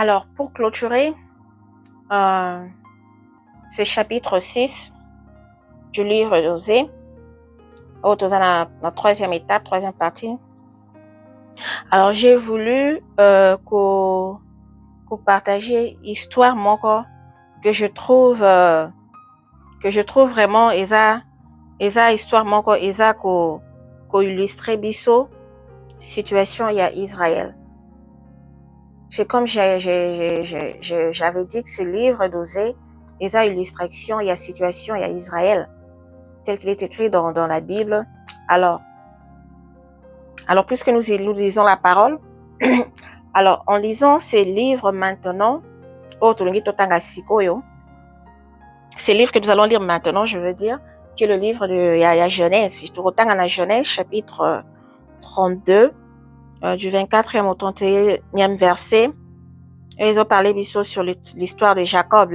Alors, pour clôturer ce chapitre 6 du livre d'Osée, dans la troisième étape, troisième partie, alors j'ai voulu qu'on partager histoire moko que je trouve vraiment eza histoire moko eza ko illustrer biso situation il y a Israël. C'est comme j'avais dit que ce livre d'Osée eza illustration il y a situation il y a Israël tel qu'il est écrit dans la Bible. Alors puisque nous lisons la parole, alors en lisant ces livres maintenant, ces livres que nous allons lire maintenant, je veux dire, qui est le livre de Genèse. La Genèse, chapitre 32, du 24e au 31e verset. Et ils ont parlé sur l'histoire de Jacob.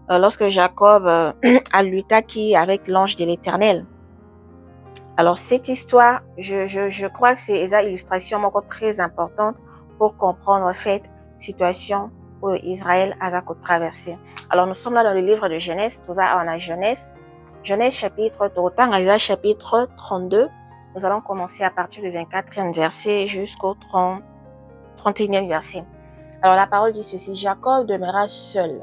Lorsque Jacob a lutté avec l'ange de l'Éternel. Alors cette histoire, je crois que c'est une illustration encore très importante pour comprendre en fait situation où Israël a traversé. Alors nous sommes là dans le livre de Genèse, tout ça on a Genèse chapitre 32. Nous allons commencer à partir du 24e verset jusqu'au 31e verset. Alors la parole dit ceci: Jacob demeura seul.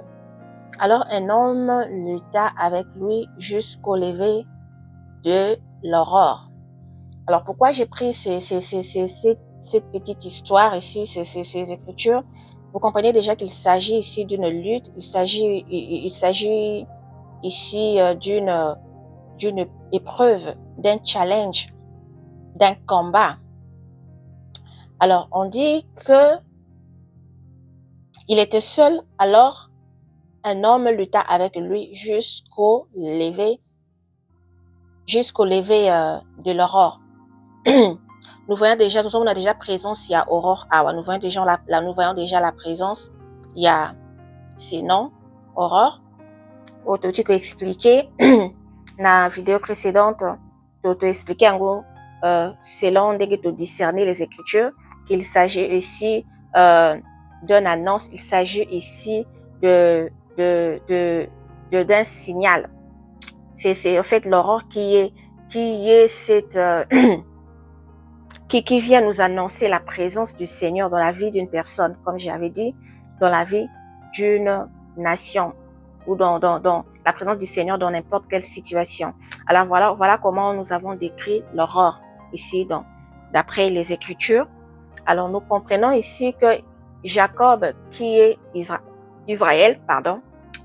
Alors un homme lutta avec lui jusqu'au lever de l'aurore. Alors pourquoi j'ai pris cette petite histoire ici, ces écritures? Vous comprenez déjà qu'il s'agit ici d'une lutte, il s'agit ici d'une épreuve, d'un challenge, d'un combat. Alors on dit que il était seul, alors un homme lutta avec lui jusqu'au lever de l'aurore. Nous voyons déjà, on a déjà présence, il y a aurore awa. Nous voyons déjà la présence, il y a ces noms, aurore. Tu peux expliquer, dans la vidéo précédente, tu expliqué en gros, selon de discerner les écritures, qu'il s'agit ici d'une annonce, il s'agit ici d'un signal. C'est en fait l'aurore qui est cette qui vient nous annoncer la présence du Seigneur dans la vie d'une personne, comme j'avais dit, dans la vie d'une nation ou dans la présence du Seigneur dans n'importe quelle situation. Alors voilà comment nous avons décrit l'aurore ici d'après les Écritures. Alors nous comprenons ici que Jacob, qui est Israël,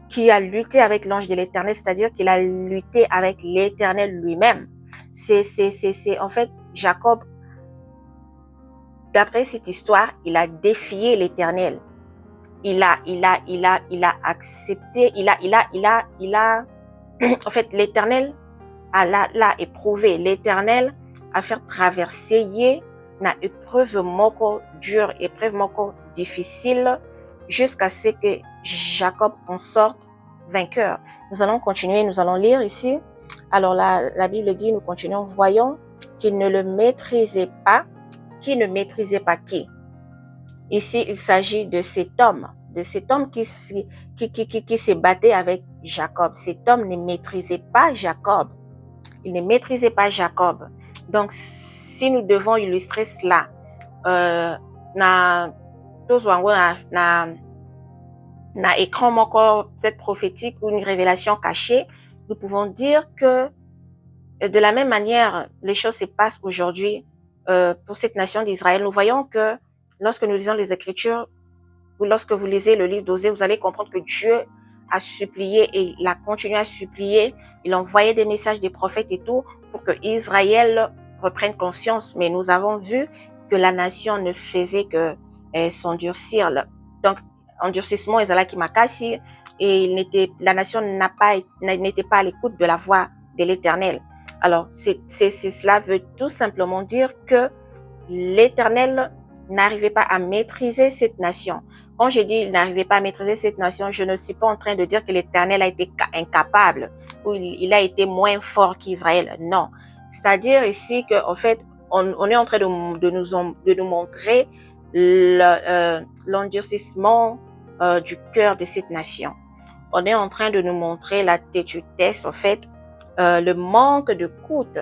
qui a lutté avec l'ange de l'Éternel, c'est-à-dire qu'il a lutté avec l'Éternel lui-même. C'est en fait Jacob. D'après cette histoire, il a défié l'Éternel. Il a accepté, en fait, l'Éternel l'a éprouvé. L'Éternel a fait traverser une épreuve moko dure, épreuve moko difficile, jusqu'à ce que Jacob en sorte vainqueur. Nous allons continuer, nous allons lire ici. Alors la Bible dit, nous continuons, voyons qu'il ne le maîtrisait pas. Qui ne maîtrisait pas qui? Ici, il s'agit de cet homme qui se battait avec Jacob. Cet homme ne maîtrisait pas Jacob. Il ne maîtrisait pas Jacob. Donc, si nous devons illustrer cela, na écran encore peut-être prophétique ou une révélation cachée, nous pouvons dire que de la même manière, les choses se passent aujourd'hui pour cette nation d'Israël. Nous voyons que lorsque nous lisons les Écritures, ou lorsque vous lisez le livre d'Osée, vous allez comprendre que Dieu a supplié et il a continué à supplier. Il envoyait des messages des prophètes et tout pour que Israël reprenne conscience. Mais nous avons vu que la nation ne faisait que s'endurcir. Donc, endurcissement, et la nation n'était pas à l'écoute de la voix de l'Éternel. Alors, cela veut tout simplement dire que l'Éternel n'arrivait pas à maîtriser cette nation. Quand je dis il n'arrivait pas à maîtriser cette nation, je ne suis pas en train de dire que l'Éternel a été incapable ou il a été moins fort qu'Israël. Non. C'est-à-dire ici que, en fait, on est en train de nous montrer l'endurcissement du cœur de cette nation. On est en train de nous montrer la têtudesse, en fait, le manque de d'écoute.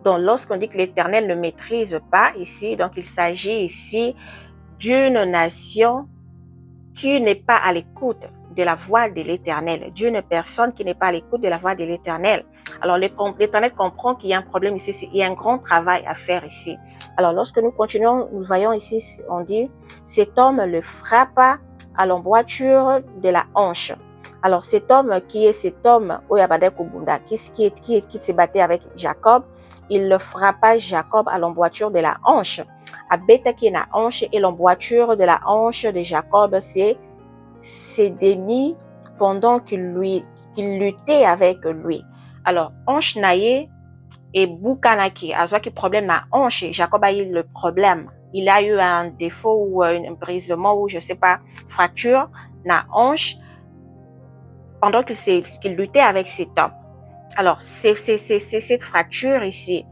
Donc, lorsqu'on dit que l'Éternel ne maîtrise pas ici, donc il s'agit ici d'une nation qui n'est pas à l'écoute de la voix de l'Éternel, d'une personne qui n'est pas à l'écoute de la voix de l'Éternel. Alors, l'Éternel comprend qu'il y a un problème ici, il y a un grand travail à faire ici. Alors, lorsque nous continuons, nous voyons ici, on dit, cet homme le frappa à l'emboîture de la hanche. Alors, cet homme, qui est cet homme, qui se battait avec Jacob, il le frappa Jacob à l'emboîture de la hanche. Abetaki na hanche, et l'emboîture de la hanche de Jacob, c'est démis pendant qu'il luttait avec lui. Alors, hanche naye et boukanaki, azwaki problème na hanche, Jacob a eu le problème. Il a eu un défaut ou un brisement ou je sais pas, fracture na hanche pendant qu'il luttait avec cet homme. Alors, c'est cette fracture ici.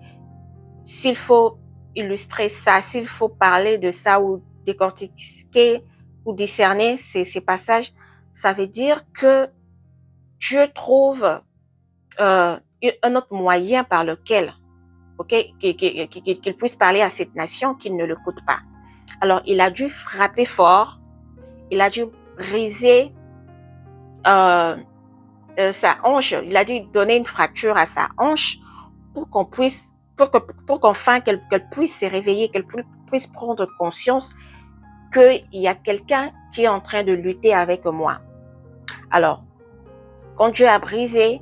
S'il faut illustrer ça, s'il faut parler de ça ou décortiquer ou discerner ces passages, ça veut dire que Dieu trouve un autre moyen par lequel, qu'il puisse parler à cette nation qui ne l'écoute pas. Alors, il a dû frapper fort, il a dû briser sa hanche, il a dû donner une fracture à sa hanche pour qu'on puisse, pour qu'enfin qu'elle puisse se réveiller, qu'elle puisse prendre conscience qu'il y a quelqu'un qui est en train de lutter avec moi. Alors, quand Dieu a brisé,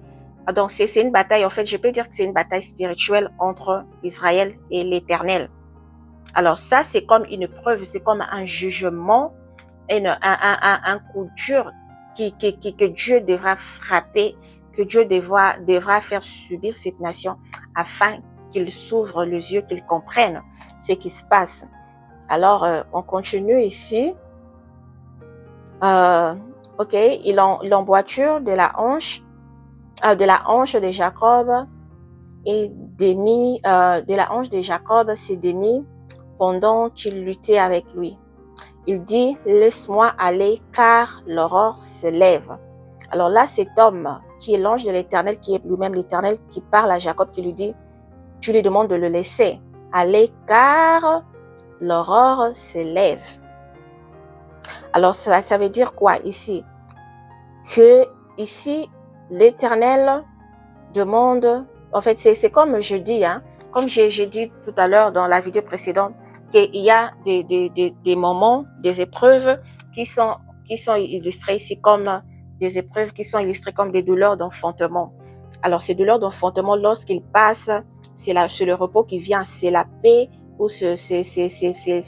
donc c'est une bataille, en fait, je peux dire que c'est une bataille spirituelle entre Israël et l'Éternel. Alors ça, c'est comme une preuve, c'est comme un jugement, un coup dur que Dieu devra frapper, que Dieu devra faire subir cette nation afin qu'ils s'ouvrent les yeux, qu'ils comprennent ce qui se passe. Alors, on continue ici. L'emboîture de la hanche de Jacob et de la hanche de Jacob s'est démis pendant qu'il luttait avec lui. Il dit, laisse-moi aller car l'aurore se lève. Alors là, cet homme qui est l'ange de l'Éternel, qui est lui-même l'Éternel, qui parle à Jacob, qui lui dit, tu lui demandes de le laisser aller car l'aurore se lève. Alors ça veut dire quoi ici? Que ici, l'Éternel demande, en fait c'est comme je dis, comme j'ai dit tout à l'heure dans la vidéo précédente, qu'il y a des moments, des épreuves qui sont illustrées ici comme des épreuves qui sont illustrées comme des douleurs d'enfantement. Alors ces douleurs d'enfantement, lorsqu'ils passent, c'est le repos qui vient, c'est la paix ou c'est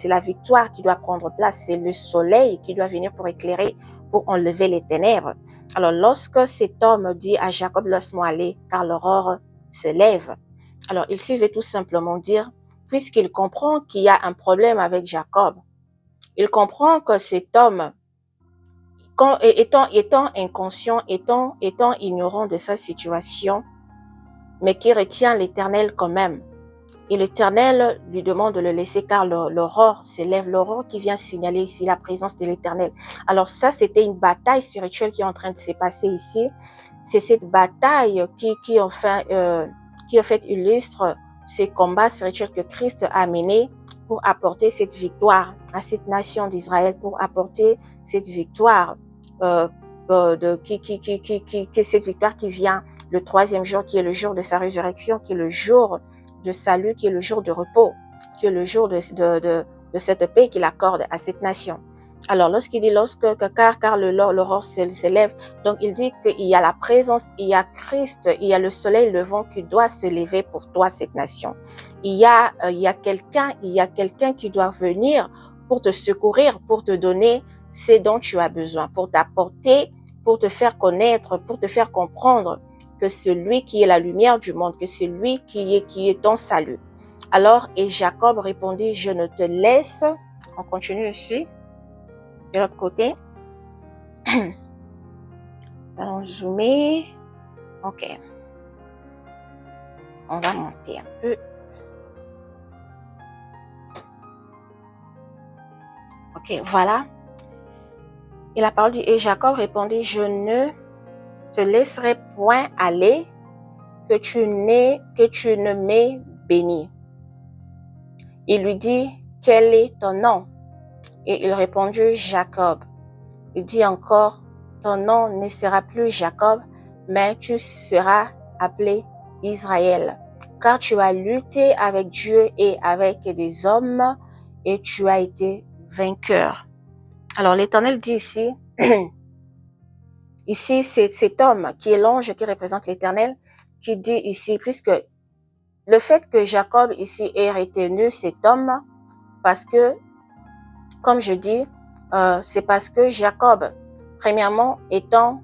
la victoire qui doit prendre place, c'est le soleil qui doit venir pour éclairer, pour enlever les ténèbres. Alors lorsque cet homme dit à Jacob, laisse-moi aller car l'aurore se lève. Alors ici, il veut tout simplement dire, puisqu'il comprend qu'il y a un problème avec Jacob, il comprend que cet homme, étant inconscient, étant ignorant de sa situation, mais qui retient l'Éternel quand même, et l'Éternel lui demande de le laisser car l'aurore s'élève, l'aurore qui vient signaler ici la présence de l'Éternel. Alors ça, c'était une bataille spirituelle qui est en train de se passer ici. C'est cette bataille qui en fait illustre ces combats spirituels que Christ a menés pour apporter cette victoire à cette nation d'Israël, pour apporter cette victoire cette victoire qui vient le troisième jour, qui est le jour de sa résurrection, qui est le jour de salut, qui est le jour de repos, qui est le jour de cette paix qu'il accorde à cette nation. Alors, lorsqu'il dit car l'aurore s'élève, donc il dit qu'il y a la présence, il y a Christ, il y a le soleil levant qui doit se lever pour toi, cette nation. Il y a quelqu'un qui doit venir pour te secourir, pour te donner ce dont tu as besoin, pour t'apporter, pour te faire connaître, pour te faire comprendre que celui qui est la lumière du monde, que c'est lui qui est ton salut. Alors, et Jacob répondit, je ne te laisse. On continue ici, de l'autre côté. Allons zoomer. Ok. On va monter un peu. Ok, voilà. Et la parole dit, et Jacob répondit, je ne te laisserai point aller, que tu ne m'aies béni. Il lui dit, quel est ton nom? Et il répondit, Jacob. Il dit encore, ton nom ne sera plus Jacob, mais tu seras appelé Israël, car tu as lutté avec Dieu et avec des hommes, et tu as été vainqueur. Alors l'Éternel dit ici, ici c'est cet homme qui est l'ange qui représente l'Éternel, qui dit ici, puisque le fait que Jacob ici ait retenu cet homme, parce que, comme je dis, c'est parce que Jacob, premièrement, étant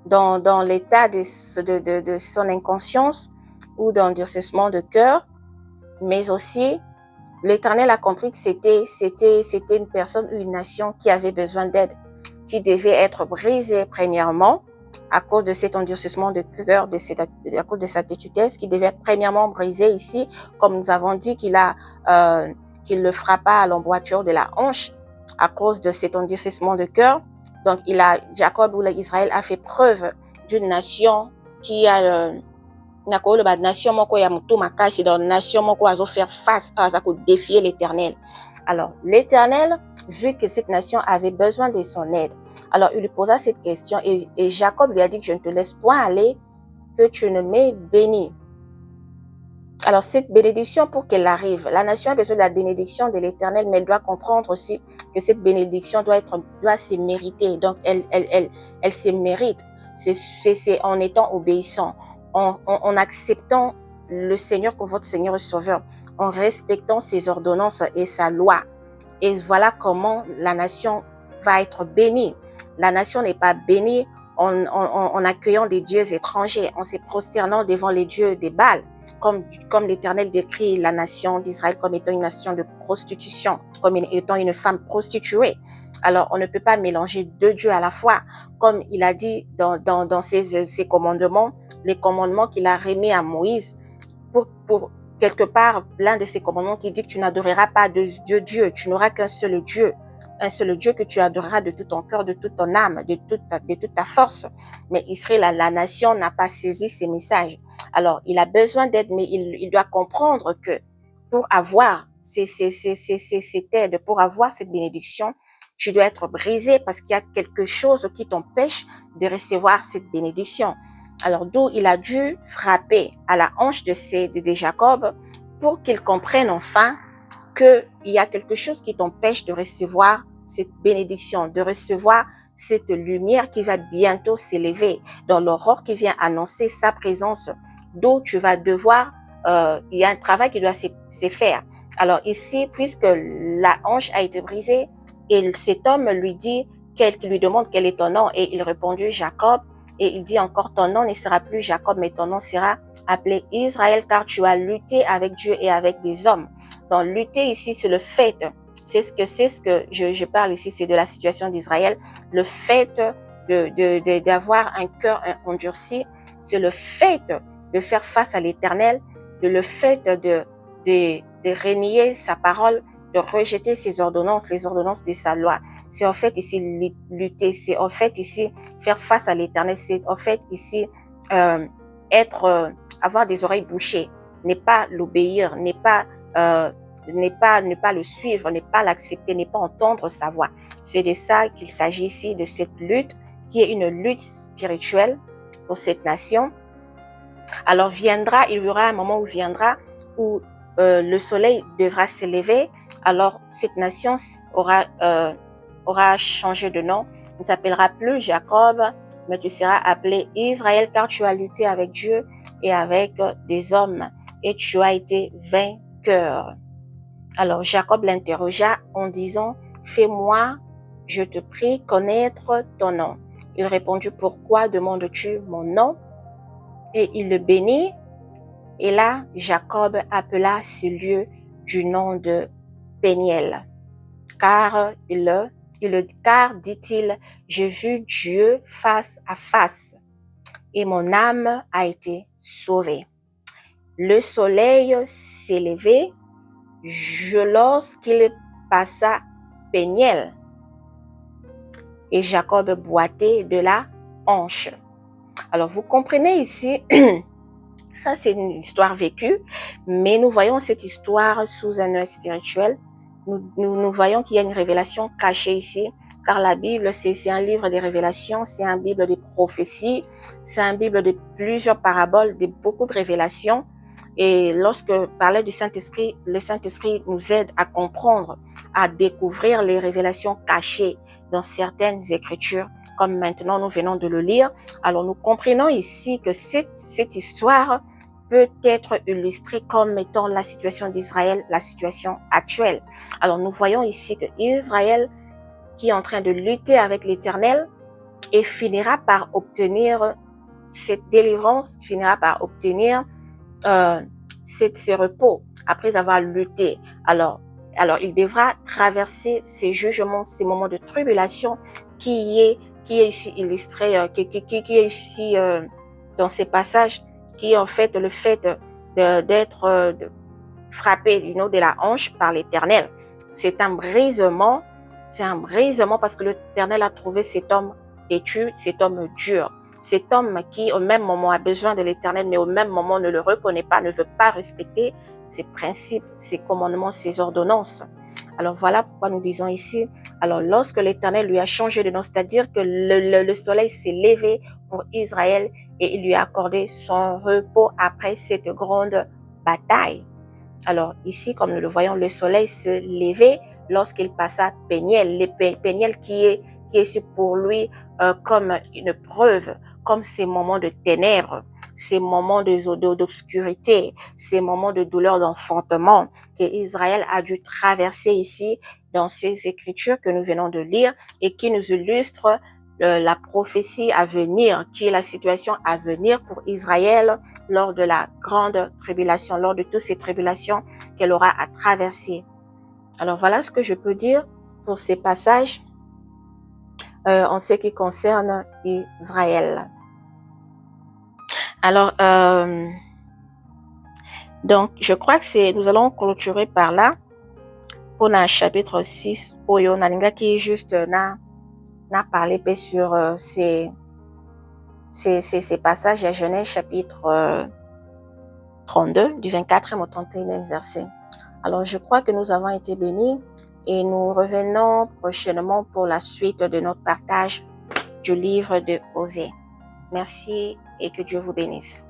dans l'état de son inconscience ou d'endurcissement de cœur, mais aussi l'Éternel a compris que c'était une personne ou une nation qui avait besoin d'aide, qui devait être brisée premièrement à cause de cet endurcissement de cœur, à cause de sa têtudesse, qui devait être premièrement brisée ici, comme nous avons dit qu'il le frappa à l'emboîture de la hanche à cause de cet endurcissement de cœur. Donc Jacob ou Israël a fait preuve d'une nation qui a nation moko ya mutu makasi, dans nation moko azo faire face à défier l'Éternel. Alors l'Éternel, vu que cette nation avait besoin de son aide, alors il lui posa cette question et Jacob lui a dit que je ne te laisse point aller, que tu ne m'aies béni. Alors cette bénédiction, pour qu'elle arrive, la nation a besoin de la bénédiction de l'Éternel, mais elle doit comprendre aussi que cette bénédiction doit se mériter. Donc elle se mérite. C'est en étant obéissant, en acceptant le Seigneur comme votre Seigneur et Sauveur, en respectant ses ordonnances et sa loi. Et voilà comment la nation va être bénie. La nation n'est pas bénie en accueillant des dieux étrangers, en se prosternant devant les dieux des Baals, comme l'Éternel décrit la nation d'Israël comme étant une nation de prostitution, comme étant une femme prostituée. Alors, on ne peut pas mélanger deux dieux à la fois, comme il a dit dans ses commandements, les commandements qu'il a remis à Moïse, pour quelque part, l'un de ces commandements qui dit que tu n'adoreras pas de Dieu, tu n'auras qu'un seul Dieu que tu adoreras de tout ton cœur, de toute ton âme, de toute ta force. Mais Israël, la nation, n'a pas saisi ces messages. Alors, il a besoin d'aide, mais il doit comprendre que pour avoir cette aide, pour avoir cette bénédiction, tu dois être brisé parce qu'il y a quelque chose qui t'empêche de recevoir cette bénédiction. Alors, d'où il a dû frapper à la hanche de Jacob pour qu'il comprenne enfin qu'il y a quelque chose qui t'empêche de recevoir cette bénédiction, de recevoir cette lumière qui va bientôt s'élever dans l'aurore qui vient annoncer sa présence, d'où tu vas devoir, il y a un travail qui doit se faire. Alors ici, puisque la hanche a été brisée, et cet homme lui dit, qui lui demande quel est ton nom, et il répondit Jacob, et il dit encore, ton nom ne sera plus Jacob, mais ton nom sera appelé Israël, car tu as lutté avec Dieu et avec des hommes. Donc, lutter ici, c'est le fait. C'est ce que je parle ici, c'est de la situation d'Israël. Le fait d'avoir un cœur endurci, c'est le fait de faire face à l'Éternel, le fait de renier sa parole, de rejeter ses ordonnances, les ordonnances de sa loi. C'est en fait ici lutter, c'est en fait ici faire face à l'Éternel, c'est en fait ici avoir des oreilles bouchées, n'est pas l'obéir, n'est pas ne pas le suivre, ne pas l'accepter, ne pas entendre sa voix. C'est de ça qu'il s'agit ici, de cette lutte qui est une lutte spirituelle pour cette nation. Alors il y aura un moment où le soleil devra s'élever. Alors cette nation aura changé de nom. Il ne s'appellera plus Jacob, mais tu seras appelé Israël, car tu as lutté avec Dieu et avec des hommes, et tu as été vainqueur. Alors Jacob l'interrogea en disant, fais-moi, je te prie, connaître ton nom. Il répondit, pourquoi demandes-tu mon nom? Et il le bénit. Et là, Jacob appela ce lieu du nom de Péniel. Car, dit-il, j'ai vu Dieu face à face et mon âme a été sauvée. Le soleil s'est levé lorsqu'il passa Péniel et Jacob boitait de la hanche. Alors, vous comprenez ici, ça c'est une histoire vécue, mais nous voyons cette histoire sous un œil spirituel. Nous voyons qu'il y a une révélation cachée ici, car la Bible, c'est un livre de révélations, c'est un Bible de prophéties, c'est un Bible de plusieurs paraboles, de beaucoup de révélations. Et lorsque parlait du Saint-Esprit, le Saint-Esprit nous aide à comprendre, à découvrir les révélations cachées dans certaines écritures, comme maintenant nous venons de le lire. Alors nous comprenons ici que cette histoire peut être illustrée comme étant la situation d'Israël, la situation actuelle. Alors nous voyons ici que Israël, qui est en train de lutter avec l'Éternel, et finira par obtenir cette délivrance, finira par obtenir ce repos après avoir lutté. Alors il devra traverser ces jugements, ces moments de tribulation qui est ici illustré, qui est ici dans ces passages, qui est en fait le fait d'être frappé de la hanche par l'Éternel. C'est un brisement parce que l'Éternel a trouvé cet homme têtu, cet homme dur. Cet homme qui, au même moment, a besoin de l'Éternel, mais au même moment ne le reconnaît pas, ne veut pas respecter ses principes, ses commandements, ses ordonnances. Alors voilà pourquoi nous disons ici, alors lorsque l'Éternel lui a changé de nom, c'est-à-dire que le soleil s'est levé pour Israël et il lui a accordé son repos après cette grande bataille. Alors ici, comme nous le voyons, le soleil se levait lorsqu'il passa Péniel. Péniel qui est pour lui comme une preuve, comme ces moments de ténèbres, ces moments d'obscurité, ces moments de douleur, d'enfantement que Israël a dû traverser ici dans ces écritures que nous venons de lire et qui nous illustrent la prophétie à venir, qui est la situation à venir pour Israël lors de la grande tribulation, lors de toutes ces tribulations qu'elle aura à traverser. Alors voilà ce que je peux dire pour ces passages en ce qui concerne Israël. Alors, donc, je crois que nous allons clôturer par là pour le chapitre 6, Oyo Nalinga qui est juste n'a parlé sur ces passages à Genèse chapitre 32, du 24e au 31e verset. Alors, je crois que nous avons été bénis et nous revenons prochainement pour la suite de notre partage du livre de Osée. Merci et que Dieu vous bénisse.